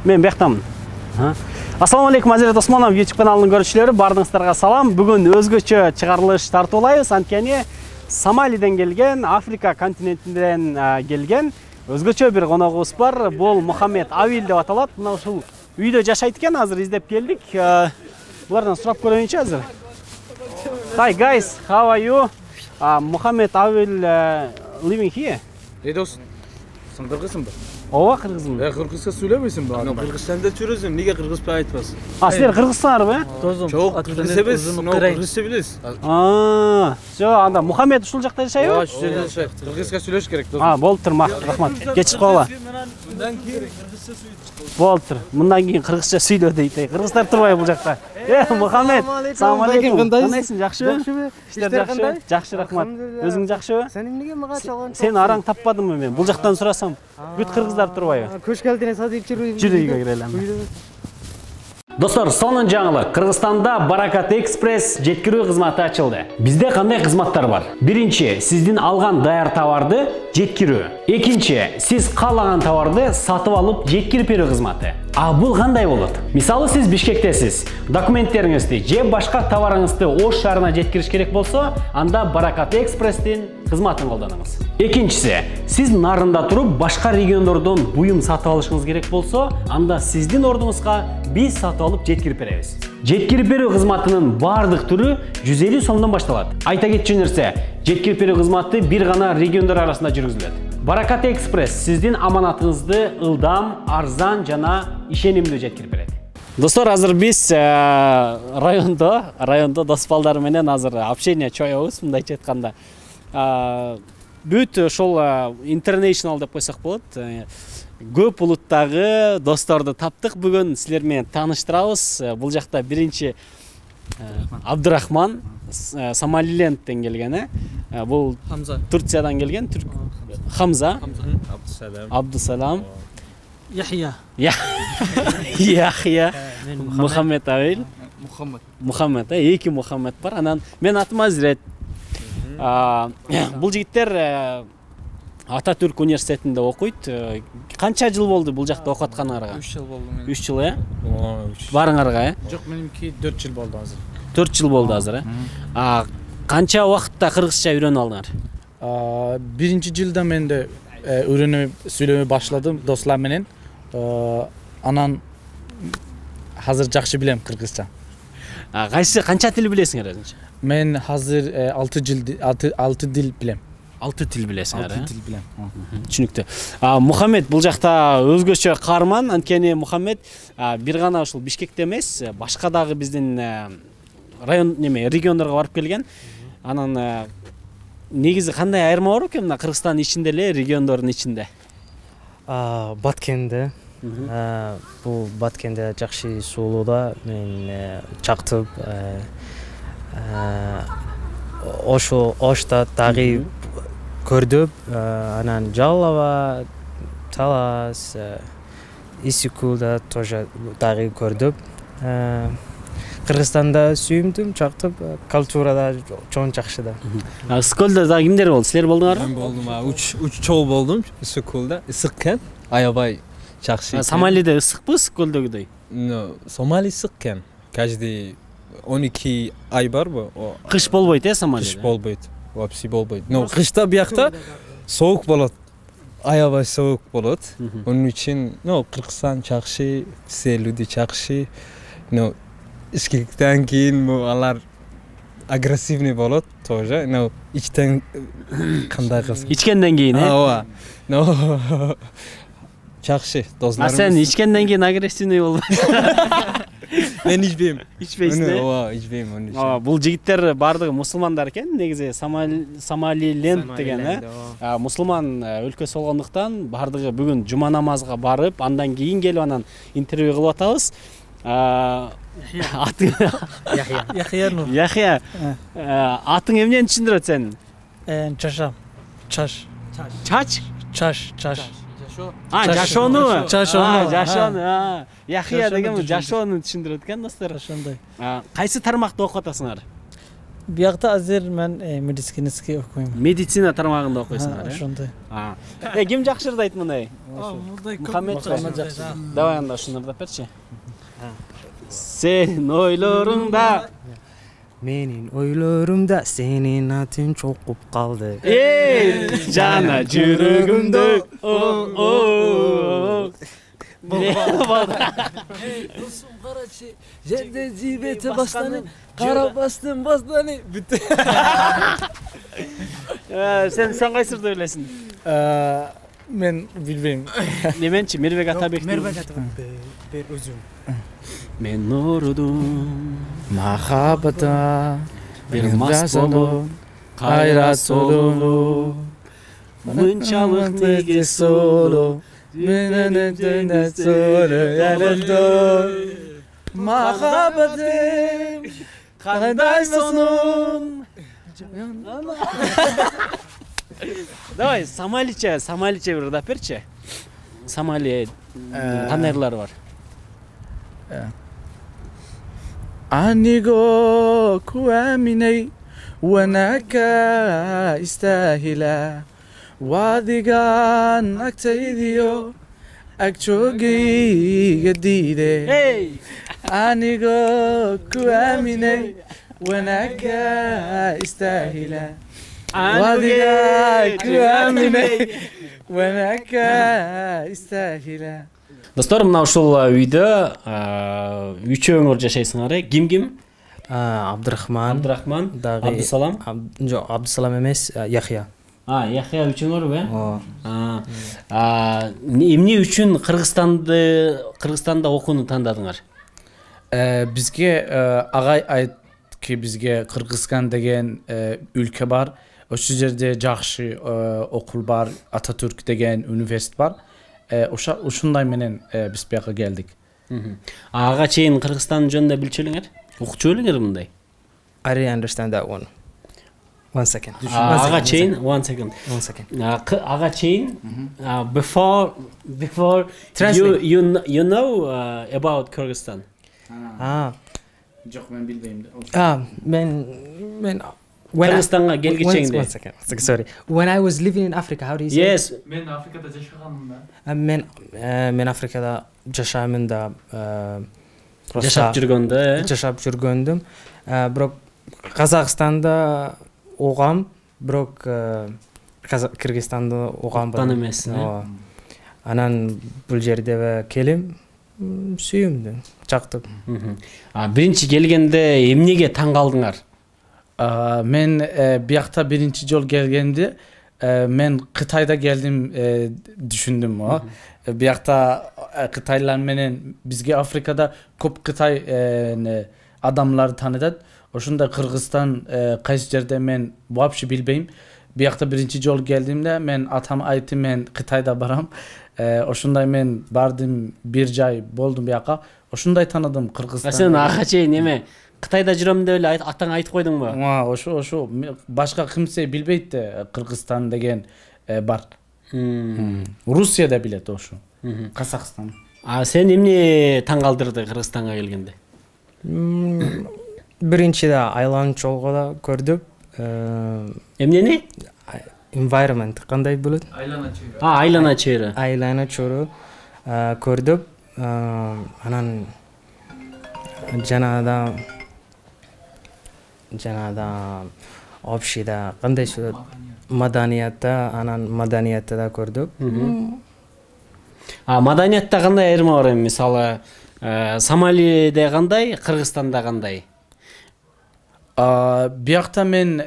Мен бияктамын. Ассаламу алейкум, Азирет Осмонов YouTube каналынын көрүүчүлөрү, бардыңыздарга салам. Бүгүн өзгөчө чыгарылыш тартуулайбыз. Анткени Сомалиден келген, Африка континентинен келген өзгөчө бир коногубуз бар. Бул Мухаммед Авил деп аталат. Мына ушул үйдө жашайт экен, азыр издеп келдик. Булардан сурап көрөйүнчү азыр. Hi guys, how are you? Muhammad Avil living here? Edos. Sen Kırgızsın mı? Ova Kırgızım. Kırgızca söylemesin bu adam. Kırgızstan'da çürüzün. Niye Kırgızca aytmaz? Sizler Kırgızstanlar mı? Çok Kırgızca no Kırgızca biliriz. Şu anda Muhammed uşul жакта жашайбы? Ошол жерде жашайт. Кыргызча сүйлөш керек. Болуп тур, рахмат. Кечип калба. Мындан кийин кыргызча сүйлөп. Болуп тур. Мындан кийин кыргызча сүйлө дейт. Кыргыздар турбайбы бул жакта? Мухаммед, салам алейкум. Кандайсың, жакшыбы? Жакшыбы? Иштер жакшы? Жакшы, рахмат. Өзүң жакшыбы? Сен эмнеге мага чалган? Сени араң таппадымбы мен? Бул жактан сурасам, бүт кыргыздар турбайбы? Көч келдиңиз, хазыр жүрүп. Жүрү үйгө кирелем. Достор, сонун жаңылык. Кыргызстанда Баракат Экспресс жеткирүү кызматы ачылды. Бизде кандай кызматтар бар? Биринчи, сиздин алган даяр товарды жеткирүү. Экинчи, сиз каалаган товарды сатып алып жеткирип берүү кызматы. Бул кандай болот? Мисалы, сиз Бишкектесиз. Документтериңизди же башка товарыңызды Ош шаарына жеткириш керек болсо, анда Баракат Экспресстин кызматын колдонуңуз. Экинчиси, сиз нарында туруп башка региондордон буюм сатып алышыңыз керек болсо, анда сиздин ордуңузга биз сатып алып жеткирип беребиз. Жеткирип берүү кызматынын бардык түрү 150 сомдон башталат. Айта кетчү нерсе, жеткирип берүү кызматы бир гана региондор арасында жүргүзүлөт. Баракат Экспресс сиздин аманатыңызды ылдам, арзан жана ишенимдүү жеткирип берет. Достор, азыр биз райондо дос балдар менен азыр общение чоебуз, мындайча айтканда. Бүт ошол international деп койсок болот. Көп улуттагы досторду таптык. Бүгүн силер менен тааныштырабыз. Бул жакта биринчи Абдурахман Сомалиленден келген, бул Турциядан келген, Хамза, Абдусалам, Яхья, Мухаммед Авил, Мухаммед, эки Мухаммед бар. Анан мен атым Азирет. Бул жигиттер Ататүрк университетинде окуйт. Канча жыл болду бул жакта окуп атканыңарга? 3 жыл болду мен. 3 жыл, Барыңарга, Жок, менимки 4 жыл болду азыр. 4 жыл болду азыр, Канча убакытта кыргызча үйрөнүп алдыңар? Биринчи жылда мен де үйрөнүп сүйлөмөй баштадым достор менен. Анан азыр жакшы билем кыргызча. Канча тил билесиңер өзүңчө? Мен азыр 6 тил билем. 6 тил билесиңер, 6 тил билем. Түшүнүктүү. Мухаммед бул жакта өзгөчө каарман, анткени Мухаммед бир гана ушул Бишкекте эмес, башка дагы биздин региондорго барып келген. Анан негизи кандай айырма бар экен мына Кыргызстан ичинде эле, региондордун ичинде? Баткенде. Бул Баткенде жакшы суулууда мен чактып Ошто дагы көрдүм. Анан Жалова, Талас, Исикулда тоже дагы көрдүм. Кыргызстанда сүйүмдүм, чактып, культурада чоң жакшы да. Сколдо да кимдер болду? Силер болдуңарбы? Мен болдум, 3 чол болдум. Исикулда, ысык экен, аябай жакшы. Сомалиде ысыкпы, Сколдогудой? Сомали ысык экен. Каждый 12 ай барбы? Кыш болбойт, Сомалиде? Кыш болбойт. Вообще болбойт. Но кышта биякта соок болот. Аябай соок болот. Onun için Кыргызстан жакшы, все люди жакшы. Но ишкектен кийин алар агрессивный болот тоже. Но ичтен кандай кыз? Ичкенден кийин, ооба. Но жакшы досторум. Сен ичкенден кийин агрессивный болбойсуң. Мен ичпейм. Ичпейсиң, ооба, ичпейм onun için. Бул жигиттер бардыгы мусулмандар экен, негизи Сомалиленд деген, мусулман өлкөсү болгондуктан бардыгы бүгүн жума намазга барып, андан кийин келип анан интервью кылып атабыз. Яхья. Атың эмнени түшүндүрөт сен? Чашам. Чаш. Жашоону. Жашоону. Яхья деген жашоону түшүндүрөт экен, достор. Ошондой. Кайсы тармакта окуп атасыңар? Biyakta azir men mediskinski okuyum. Медицина тармагында окуйсуңар, Ошондой. Ким жакшырдайт мындай? Мухаммед жакшырдайт. Давай анда ушундарды берчи. Сен ойлоруңда Menin oylarımda senin atın çokup kaldı. Жана жүрөгүмдө Dostum Karaçi, yerde zibete baslanı, kara bastım baslanı. Sen кайсырды билесиң? Men bilbeyim. Неменчи Мирбек Атабек. Bir özüm. Мен нурудум Mahabata бир мас болуп кайра солуу мынчалык неге solo. Menene solo yanımda. Mahabatim kандай sonun. Давай Сомаличе бир ырдап берчи. Сомали кандай ырлары бар? Anigo kuamine wanaka istahila wadigan aktaydiyo akchogi gadide Anigo kuamine wanaka istahila wadigan kuamine wanaka istahila Достор, мына ушул үйдө үчөөңөр жашайсыңар, ким? Абдурахман, Абдусалам. Жок, Абдусалам эмес, Яхья. Яхья үчөөңөрбү? Эмне үчүн Кыргызстанда окууну тандадыңар? Бизге агай айтты, бизге Кыргызстан деген ülke бар. Ошол жерде жакшы окул бар, Ататүрк деген университет бар. Ушундай менен биз бияка келдик. Ага чейин Кыргызстан жөнүндө билчү элеңер? Укчу элеңер мындай? I didn't understand that one. One second. Ага чейин, one second. Ага чейин, before you know about Kyrgyzstan. Жок, мен билбейм. Men Kyrgyzstanга келгичеңде. One second. Sorry. When I was living in Africa, how do you say? Yes. Men Afrikada жашаганмын да. Men Afrikada жашаймын да. Жашап жүргөндүм. Бирок Казакстанда огам, бирок Кыргызстанда огам бар. Эмес. Анан бул жерде келим сүйүмдү, жактым. Биринчи келгенде эмнеге таң калдыңар? Men biyakta birinci yol gelgendi. Men Kıtay'da geldim düşündüm o. Biyakta Kıtaylar menen bizge Afrika'da köp Kıtay adamları tanıdık. Oşunda Kırgızstan kaysi yerde men vapşı bilbeyim. Biyakta birinci yol geldiğimde men atam aytı men Kıtay'da baram. Oşunda men bardım bir jay boldum biyaka. Oşunday tanıdım Kırgızstan'da. Sen ага чейин эме Кытайда жүрөм деп эле атаң айтып койдуңбу? Ошо башка кимсе билбейт да Кыргызстан деген бар. Rusya da билет ошо. Казакстан. Сен эмне таң калтырды Кыргызстанга келгенде? Биринчи да айланып чолгода көрдүм. Эмнени? Environment кандай болот? Айлана чөйрө. Айлана чөйрө көрдүм. Анан жанада общийда кандай маданиятта, анан маданиятта да көрдүк. Маданиятта кандай айырма бар эми? Мисалы, Сомалиде кандай, Кыргызстанда кандай? Биякта мен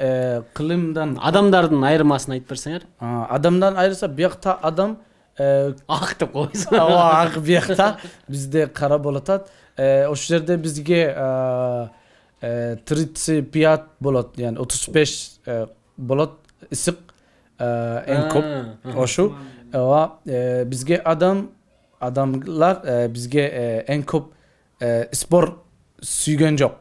кылымдан адамдардын айырмасын айтып берсеңер? Адамдан айырса биякта адам ак деп койсоң. Ак биякта бизде кара болот. Ошол жерде бизге 35 болот, yani 35 болот ысык en көп ошо. Бизге адамlar бизге en көп спорт сүйгөн жок.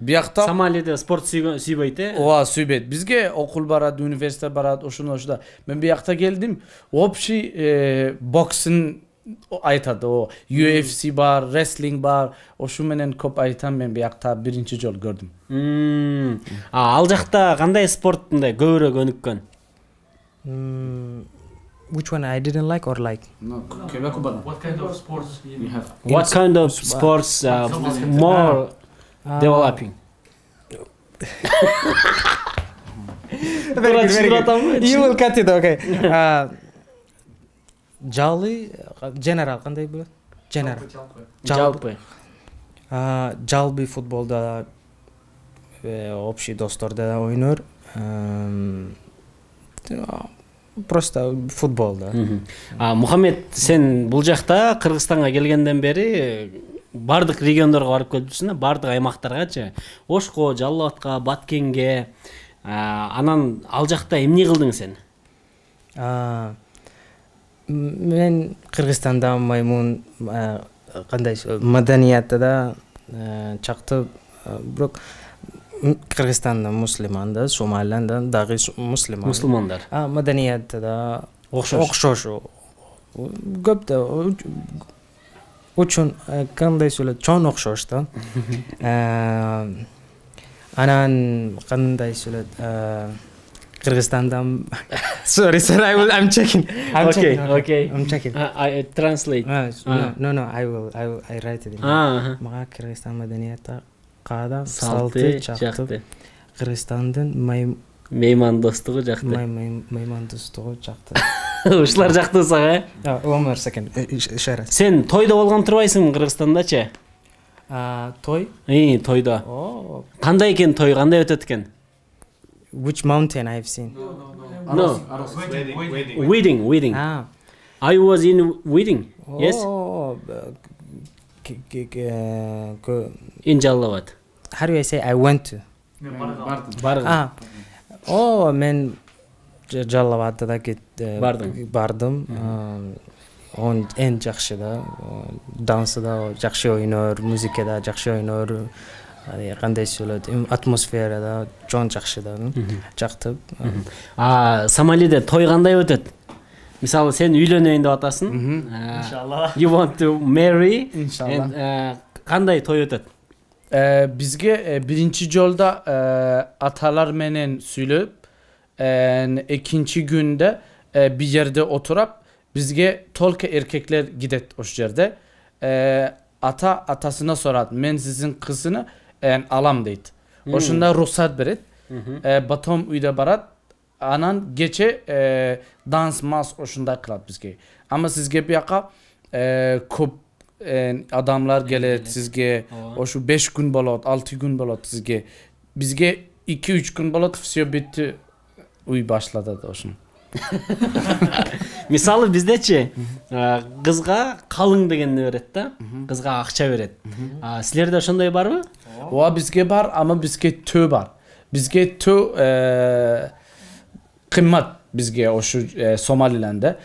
Биякта Сомалиде спорт сүйбөйт, сүйбөйт. Бизге окул барат, университет барат, ошондо. Мен биякта келдим, общий боксын айтады. О UFC бар, wrestling бар. Ошу менен көп айтам, мен биякта биринчи жолу көрдүм. Ал жакта кандай спорт мындай көбүрөөк өнүккөн? Which one I didn't like or like? What kind of sports you have? What kind of sports more developing? Very good. You will cut it, okay. Жалбы, general кандай болот? General. Жалпы. Жалбы футболда общий досторда да ойнор. Просто футбол да. Мухаммед, сен бул жакта Кыргызстанга келгенден бери бардык региондорго барып келипсиң, бардык аймактаргачы. Ошко, Жалал Абадка, Баткенге. Анан ал жакта эмне кылдың сен? Мен Кыргызстанда маймун кандай маданиятта да чакты, бирок Кыргызстанда мусулман да, Сомалияда дагы мусулман. Мусулмандар. Маданиятта да Окшош. Көп да үчүн кандай сүйлөт, чоң окшош да. Анан кандай сүйлөт, Кыргызстанда sorry, I'm checking. Okay. I'm checking. I translate. No, I write it. Мага Кыргызстан маданиятта каада салты чакты. Кыргызстандын меймандостугу жакты. Меймандостугу жакты. Ушулар жакты сага? One more second. Еще раз. Сен тойдо болгон турбайсың Кыргызстандачы? Той? Тойдо. Кандай экен той, кандай өтөт экен? Which mountain I've seen? No. Wedding. I was in wedding. Yes. In Jalal Abad. How do I say I went to? Men Jalal Abadda да бардым. Он эң жакшы да, дансы да жакшы ойнор, музыка да жакшы ойнор. Кандай сүйлөт, атмосфера да чоң жакшы да, жактып. Сомалиде той кандай өтөт? Мисалы сен үйлөнөйүн деп атасың. Иншалла. You want to marry? Иншалла. Кандай той өтөт? Бизге биринчи жолда аталар менен сүйлөп, экинчи күндө bir yerde oturup bizge tolka erkekler gidet o yerde. Atasına sorat, men sizin kızını alam deyit. Oşunda ruhsat beret. Batom uyda barat. Anan geçe dans mas oşunda kılat bizge. Ama sizge bir yaka kop adamlar gelir sizge. O şu 5 gün balot, 6 gün balot sizge. Bizge 2-3 gün balot все bitti. Uy başladı da oşun. Misалы биздечи кызга калың дегенди берет да, кызга акча берет. Силерде ошондой барбы? Ооба бизге бар, ама бизге төө бар. Бизге төө кыммат бизге ошу Сомалиленде.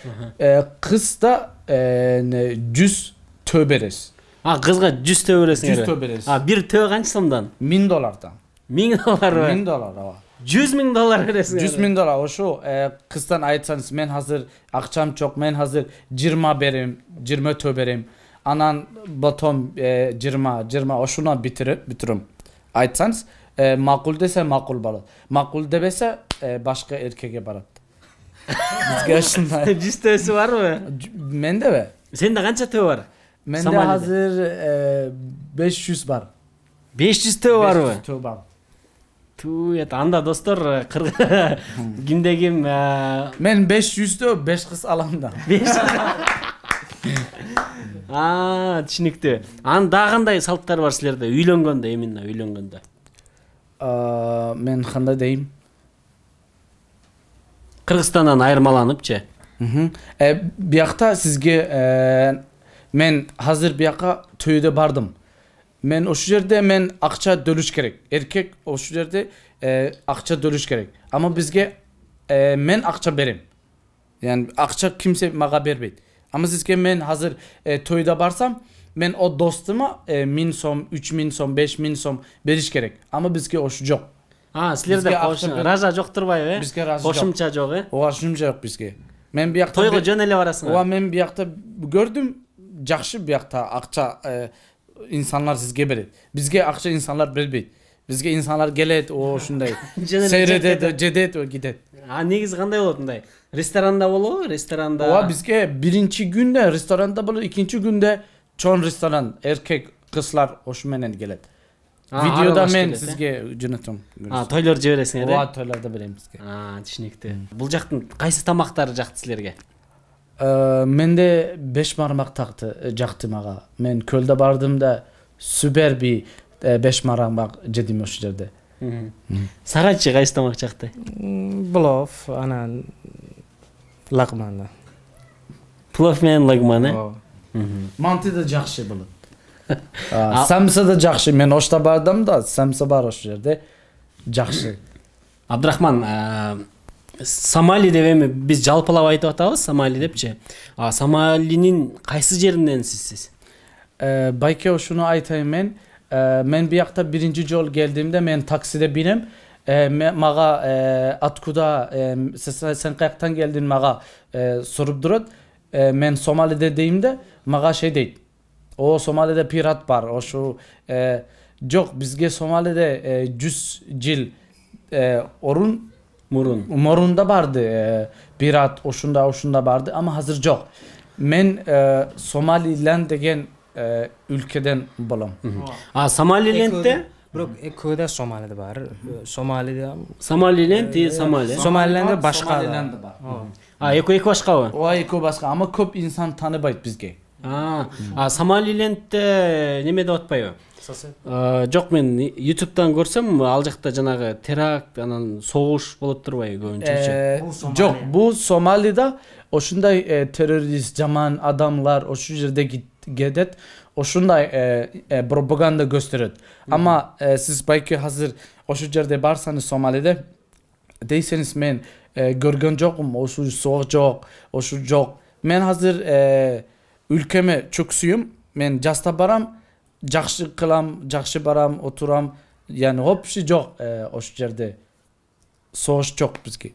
Кыз да 100 төө бересиз. Кызга 100 төө бересиң. 100 төө бересиз. Бир төө канча сомдон? $1000'dan. $1000 $1000 ооба. $100.000 veresin. $100.000 o şu kızdan aytsanız men hazır akşam çok men hazır 20 berim 20 tö berim anan batom 20 o şuna bitirim aytsanız makul dese makul balı makul demese başka erkeke barat. Bizge şunda 100 tösü var mı? Mende be. Sende kança tö var? Mende hazır 500 var. 500 tö var mı? 500 tö var. Анда достор кимде ким мен 500'дө 5 кыз алам да. Түшүнүктүү. Анын дагы кандай салттар бар силерде? Үйлөнгөндө, именно үйлөнгөндө. Мен кандай дейм? Кыргызстандан айырмаланыпчы. Биякта сизге мен hazır biyaka töyde bardım. Men o şu yerde men akça dönüş gerek. Erkek o şu yerde akça dönüş gerek. Ama bizge men akça berim. Yani akça kimse maga bermeydi. Ama sizge men hazır toyda barsam men o dostuma 1000 som, 3000 som, 5000 som beriş gerek. Ama bizge o şu yok. Sizlerde raja yok turbayбы? Bizge raja yok. Кошумча жок, O aşımca yok bizge. Men bir yakta Тойго жөн эле барасың. Ооба, men bir yakta gördüm. Жақсы bir yakta akça insanlar sizge berет. Bizge akça insanlar berбейт. Bizge insanlar gelet, o şunday. Seyredet, jedet, o gidet. Негизи кандай болот мындай? Ресторанда болобу? Ресторанда. Ооба, bizge birinci günde restoranda болот, ikinci günde çoğun restoran erkek kızlar oşu menen gelet. Videoda men sizge жөнөтөм. Тойлор жибересиң эле? Ооба, тойларда берем bizge. Түшүнүктүү. Бул жактын кайсы тамактары жакты силерге? Mende 5 marmak taktı jaktı maga. Men kölde bardığımda süper bir 5 marmak jedim o yerde. Сагачы кайсы тамак жакты? Плов, ana laqmanda. Плов менен лагманы. Mantı da jakşı bulut. Samsa da jakşı. Men oşta bardım da samsa bar o yerde. Jakşı. Абдрахман, Somali деп эми биз жалпылап айтып атабыз, Somali депчи. Somali'nin кайсы жеринденсиз siz? Bayke o şunu aytayım men. Men bir yakta birinci yol geldiğimde men takside binem. Maga atkuda sen kayaktan geldin maga sorup durut. Men Somali'de deyimde maga şey deyit. O Somali'de pirat var. O şu yok bizge Somali'de 100 yıl orun Morunda vardı pirat oşunda vardı ama hazır yok. Men Somaliland degen ülkeden bolam. Somaliland'de Bro, ekoda Somali'de var. Somaliland, Somaliland'da başka da. Eko başka. O eko başka ama köp insan tanıbayt bizge. Somaliland'de neme деп атпайбы? Жок, мен YouTube'дан көрсөм, ал жакта жанагы теракт, анан согуш болуп турбайбы көбүнчө? Жок, bu Somali'da oşunday terörist jaman adamlar oşu yerde gidet. Oşunday propaganda gösterir. Ama siz belki hazır oşu yerde barsanız Somali'de deyseniz men görgön jokum, oşu soğuk jok, oşu jok. Men hazır ülkeme çok suyum. Men jasta baram. Жақсы қылам, жақсы барам, отырам. Yani hop şey yok o yerde. Soğuş çok bizge.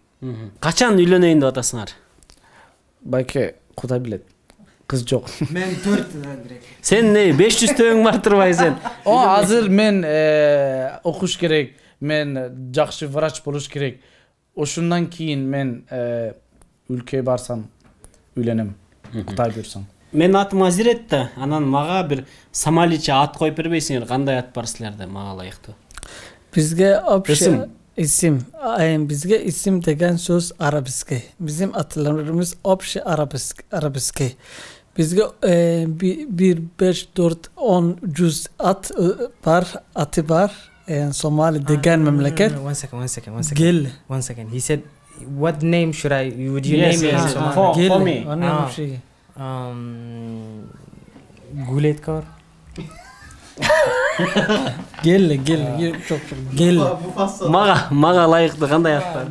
Kaçan үйленейин деп атасыңар? Belki Kuday bilet. Kız yok. Men 4 direkt. Sen ne 500 töň var turbay sen? O hazır men okuş gerek. Men жақсы vraç buluş gerek. O şundan keyin men ülkeye barsam үйленем. Kuday buyursam. Мен атым Азирет да, анан мага бир Somaliче ат коюп бербейсиңер, кандай ат бар силерде мага ылайыктуу? Bizge İsim. isim. Bizge isim degen söz Arabiske. Bizim atalarımız opşi Arabiske. Bizge 1, 5, 4, 10 cüz at var, atı var. Somali degen memleket. One second. Gel. One second. He said, what name would you Yes, name yes, it? yes. Somali? For me. Gulet kar. Gel. Çok. Gel. Мага ылайыктуу кандай ат бар?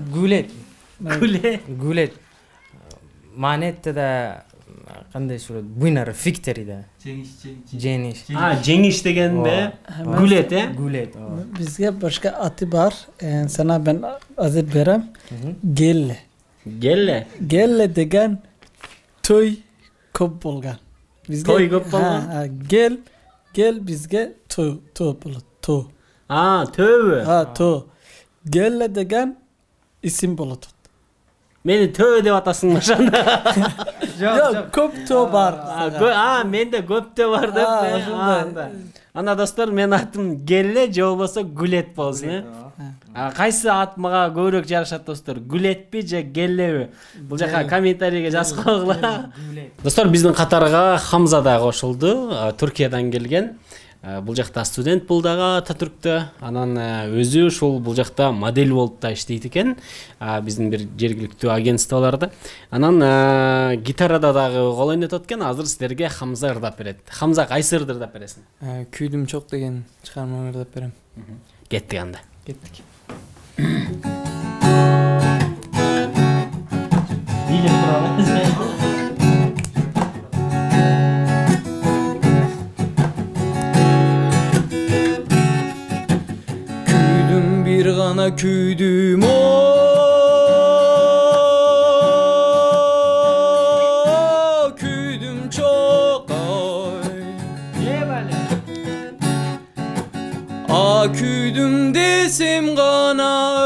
Gulet. Manette da qanday surat? Winner, victory da. Jenish. Жеңиш дегенде Gulet, Gulet. Bizge başka atı var. Sana ben azet verem. Gel. Gelle. Gel degen toy kop bolgan. Toy kop bolgan? Gel bizge to bulut. To. Tövbe. To. Gel degen isim bulut. Meni tövbe деп атасың ошондо. Yok kop to var. Менде көптө бар деп. Ана достор, менин атым Гелле же болбосо Гулет болсун. Кайсы ат мага көбүрөөк жарашат достор? Гулетпи же Геллеби? Бул жака комментарийге жазып койгула. Достор, биздин катарга Хамза да кошулду, Түркиядан келген. Бул жакта студент бул дагы Ататүрктө. Анан өзү ушул бул жакта модель болуп да иштейт экен. Биздин бир жергиликтүү агентстволордо. Анан гитарада дагы кол ойнотот экен. Азыр силерге Хамза ырдап берет. Хамза кайсы ырды ырдап бересиң? Күйдүм чок деген чыгарманы ырдап берем. Кеттик анда. Кеттик. Бийлеп туралы. Bir gana küydüm aküydüm desem gana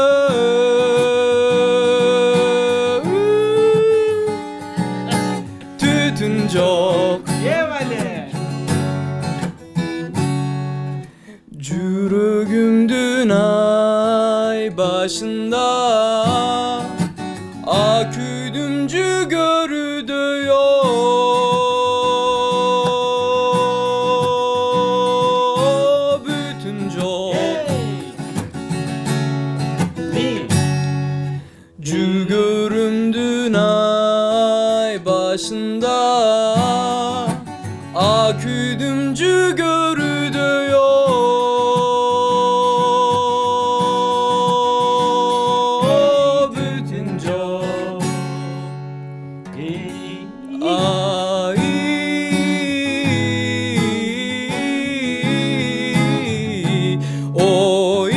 tütün çok Jürügümdün ay başında aküydümcü görüdü bütün çok Cü görümdün ay başında aküydümcü görüdü bütün çok ay oy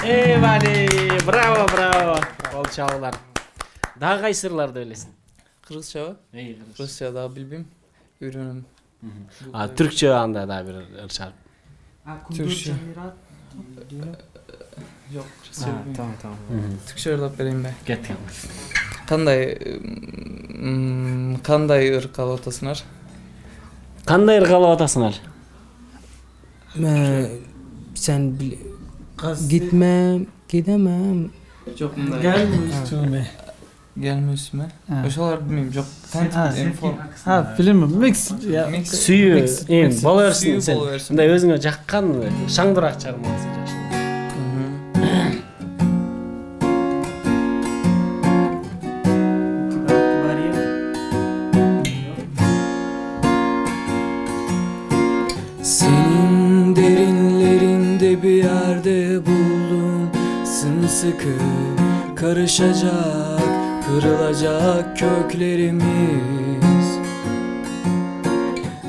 Eyvali, bravo bravo. Kol çalılar. Daha kaysi ıрларды bilesин? Kırgızça mı? Ey, Kırgızça daha bilmem. Öğrenim. Türkçe anda da bir ırçal. Türkçe. Yok, Kırgızça bilmem. Tamam. Türkçe öğretip vereyim ben. Ketken. Kanday ırk alıtasınlar? Kanday ırgalı atasınlar? Sen gitmem, gidemem. Çok bunday. Gelme üstüme. Gelme üstüme. Ha. Oşalar bilmiyorum. Çok Ha film mix ya. Süyü, em, bol versin Süyü sen. bol versin. Bunday özüňe jakkan şaňdyrak çarmagysy jaşy. Senin derinlerinde bir yerde buldum sımsıkı karışacak, kırılacak köklerimiz.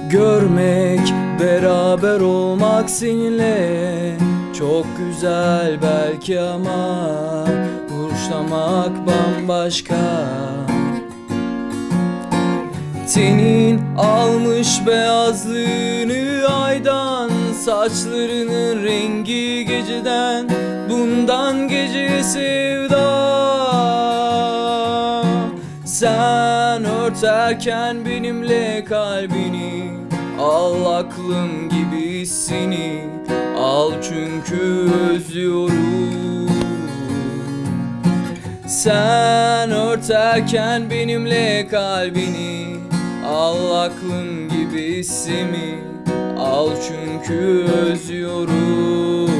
Görmek, beraber olmak seninle çok güzel belki ama vuruşlamak bambaşka. Tenin almış beyazlığını aydan, saçlarının rengi geceden, bundan geceye sevda. Sen örterken benimle kalbini, al aklım gibi hissini, al çünkü özlüyorum. Sen örterken benimle kalbini, al aklım gibi hissimi, al çünkü özlüyorum.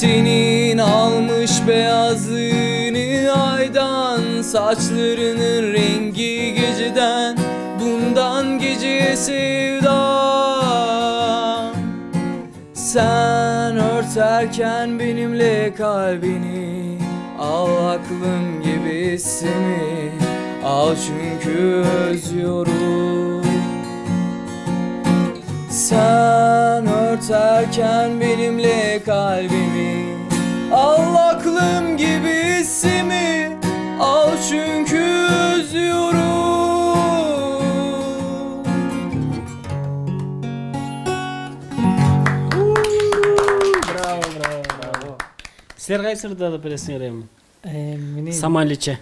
Tenin almış beyazlığını aydan, saçlarının rengi geceden, bundan geceye sevda. Sen örterken benimle kalbini, al aklım gibi hissimi, al çünkü özlüyorum. Sen örterken benimle kalbimi, al aklım gibi hissimi, al çünkü özlüyorum. Sizler kaysi ırda bilesiňer em? Mini Samaliçe.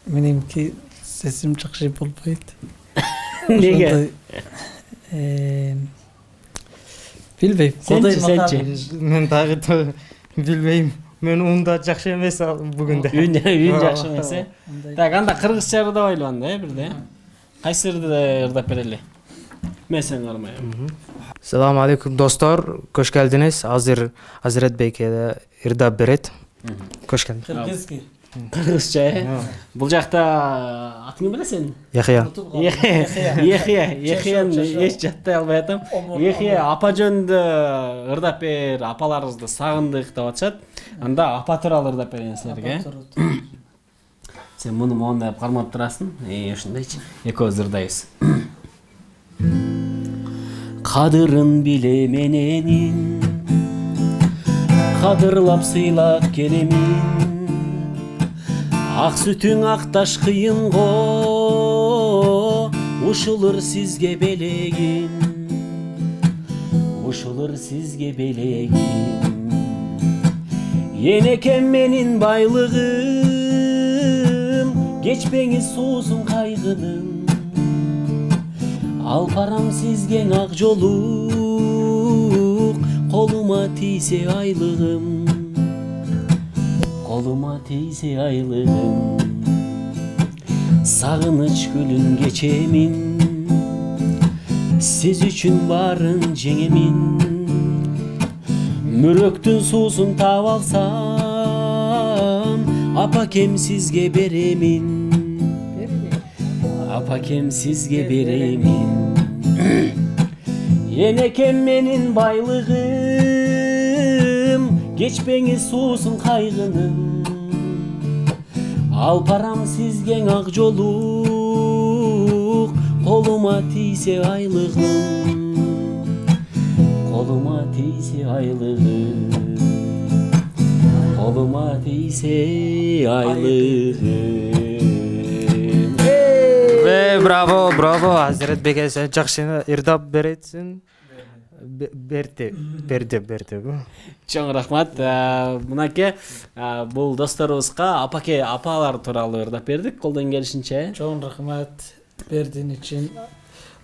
Menimki sesim çakşı bolbaydı. Nege? Bilbeyim. Sençi. Men tağı bilmeyim. Men onda jakşı emes bugün de. Üň jakşy emese. Tak anda kırgızça ırda oýlanda birde. Kaysi ırda bereli? Men sen garmaýam. Selamun aleyküm dostlar. Hoş geldiniz. Hazret Beyke'de irda beret. Hoş geldiniz. Kırgızki. Kırgızça. Bul jakta atyňy bilesen? Yahya. Yehyen eç jatтай albaýatam. Yehye apa jönde ırdap ber, apalarybызды sagındyk dep atышат. Anda apa turалы ırdap berýän sizlerge. Sen muny monda karmap turasың. Ошондойчу. Экөөбүз ырдайбыз. Kadırın bilemenenin, kadırlap sıylap gelemin, Ак сүтүң акташ кыйынго ушулur sizge белегим, ушулur sizge белегим. Енекем менин байлыгым, кечпеңиз суусун кайгынын. Алпарам sizge ак жолук, колума тийсе айлыгым, колума тийсе айлыгым. Сагыныч күлүн кечемин, сиз үчүн барын жеңемин. Мүрөктүн суусун таап алсам, апакем сизге беремин, апакем сизге беремин. Енекем менин байлыгым, кечпеңиз суусун кайгынын. Алпарам sizge ак жолук, колума тийсе айлыгым, колума тийсе айлыгым, колума тийсе айлыгым. Браво, браво. Азиретбек эсе жакшы ырдап беретсиң. Берди. Чоң рахмат. Мынакей бул досторубузга апаке апалар тууралуу ырдап бердик колдон келишинче. Чоң рахмат бердиң үчүн.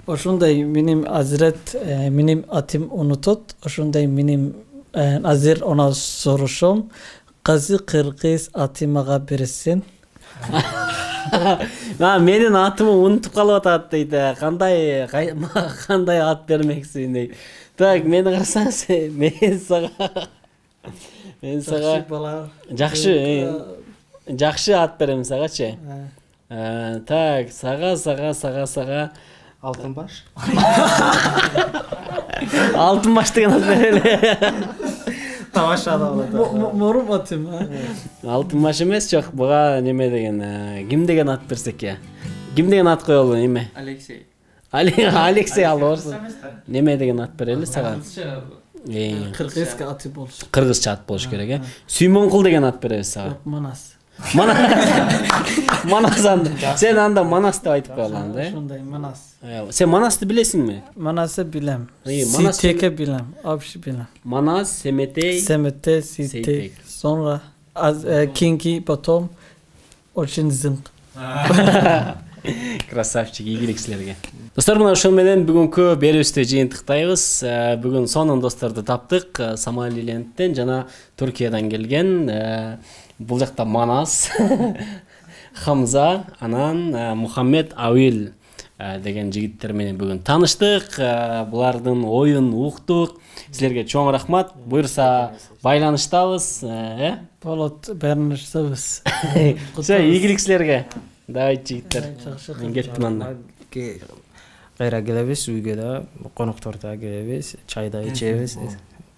Ошондой менин Азирет, менин атым унутут. Ошондой менин азыр она сорушум. Казы кыргыз атымага берсин. Менин атымы унутуп калып атат дейт. Кандай ат бермексиң дейт. Так, мени карасаңыз, мен сага жакшы ат берем сагачы. Так, сага Алтын баш. Алтын баш деген ат берели. Тамашада болот. Морум атым. Алтын баш эмес, жок, буга неме деген, ким деген ат берсек я? Ким деген ат коелу эме? Алексей. Алексей алып. Неме деген ат берели сага? Кыргызча аты болсун. Кыргызча ат болуш керек, э? Сүймөнкул деген ат беребиз сага. Манас. Манас анда. Сен анда Манас деп айтып калган, да? Ошондой Манас. Сен Манасты билесиңби? Манасы билем. Манас- Ситеке билем. Абшы билем. Манас, Семетей. Семете, Ситек. Sonra Kingi, потом очень зынк. Красавчик, ийгилик силерге. Достор, мына ошол менен бүгүнкү берүүбүздү жыйынтыктайбыз. Бүгүн сонун досторду таптык. Сомалилендтен жана Түркиядан келген. Бул жакта Манас, Хамза, анан Мухаммед Ауил деген жигиттер менен бүгүн тааныштык. Булардын оюн уктук. Силерге чоң рахмат. Буйрса байланыштабыз, Болот бернишсиз. Все, ийгилик силерге. Давай жигиттер. Мен кеттим анда. Кайра келебиз үйгө да, коноктордо келебиз, чайда ичебиз.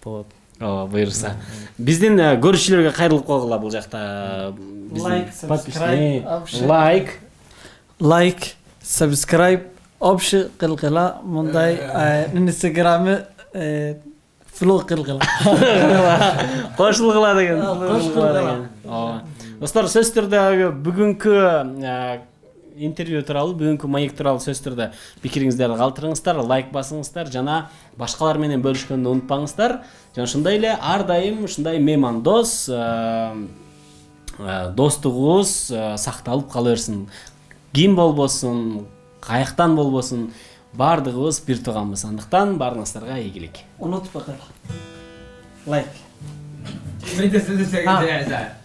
Болот. Буйрса. Биздин көрүүчүлөргө кайрылып койгула бул жакта. Лайк, subscribe, общий кылгыла, мындай Инстаграмы флог кылгыла. Кошулгула деген. Достор, сөз түрдө бүгүнкү интервью тууралуу, бүгүнкү маек тууралуу сөз түрдө пикириңиздерди калтырыңыздар, лайк басыңыздар жана башкалар менен бөлүшкөндү унутпаңыздар. Жана ушундай эле ар дайым ушундай меймандос достугубуз сакталып кала берсин. Ким болбосун, каяктан болбосун, бардыгыбыз бир тууганбыз. Андыктан баарыңыздарга ийгилик. Унутпагыла. Лайк. Вийте следующая.